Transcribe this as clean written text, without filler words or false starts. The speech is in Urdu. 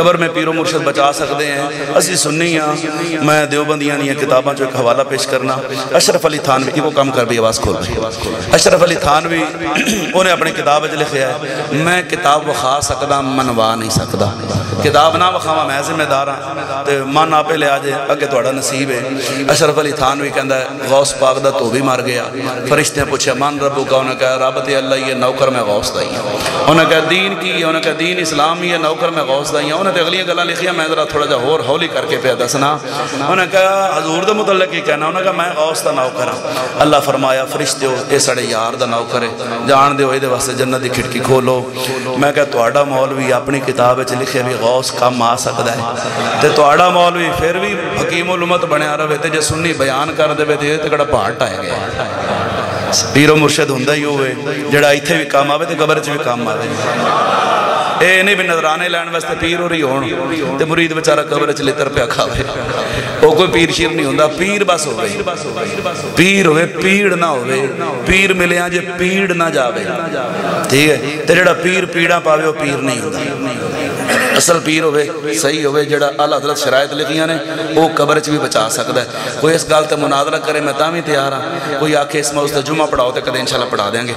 قبر میں پیر و مرشد بچا سکتے ہیں اسی سنی ہاں۔ میں دیوبندیاں دیا کتاباں جو ایک حوالہ پیش کرنا، اشرف علی تھانوی وہ کام کر بھی آواز کھول رہی، اشرف علی تھانوی انہیں اپنی کتاب لکھیا ہے میں کتاب وخا سکدا منوا نہیں سکدا، کتاب نہ وخاواں میں ذمہ دار ہاں تے من آپے لے آجے اگے تہاڈا نصیب ہے۔ اشرف علی تھانوی کہندا ہے غوث پاک دا تو بھی مر گیا، فرشتے نے پوچھا من ربو کا، انہوں نے کہا رب تے اللہ یہ نوکر میں غوث دا ہی ہوں، انہوں نے کہا دین کی ہے، انہوں نے کہا دین اسلام ہی ہے، نوکر میں غوث دا ہی ہوں۔ انہوں نے اگلی گلاں لکھیا میں ذرا تھوڑا جا اور ہولی کر کے پہ دسنا، انہوں نے کہا حضور دے متعلق ہی کہنا، انہوں نے کہا میں غوث دا نوکر ہوں۔ اللہ فرمایا فرشتے ہو اے سڑے یار دا نوکر ہے، جان دیو اے دے واسطے جنت دی کھڑکی کھولو۔ میں کہا تہاڈا مولوی اپنی کتاب وچ لکھے بھی غوث کم آ سکدا ہے تے تہاڈا مولوی پھر بھی حکیم الامت بنیا رہے تے جے سنی بیان کر دے تے کڑا پہاڑ ٹائے گیا۔ پیر و مرشد ہوندا ہی ہوئے جڑا ایتھے بھی کام آوے تے قبر وچ بھی کام آوے، اے نہیں بھی نظرانے لین واسطے پیر ہو رہی ہون تے مرید بیچارہ قبر وچ لتر پیا کھاوے، او کوئی پیر شیر نہیں ہوندا، پیر بس ہوئے، پیر ہوئے پیڑ نہ ہوئے، پیر ملیاں جے پیڑ نہ جاوے، ٹھیک ہے تے جڑا پیر پیڑاں پاوے وہ پیر نہیں ہوندا۔ اصل پیر ہوئے صحیح ہوئے جڑا اللہ حضرت شرائط لکھیاں نے وہ قبر چ بھی بچا سکتا ہے۔ کوئی اس گل تے مناظرہ کرے میں تاں بھی تیار ہاں، کوئی آکھے اس موضوع تے جمعہ پڑھاؤ تے کدے انشاءاللہ پڑھا دیں گے۔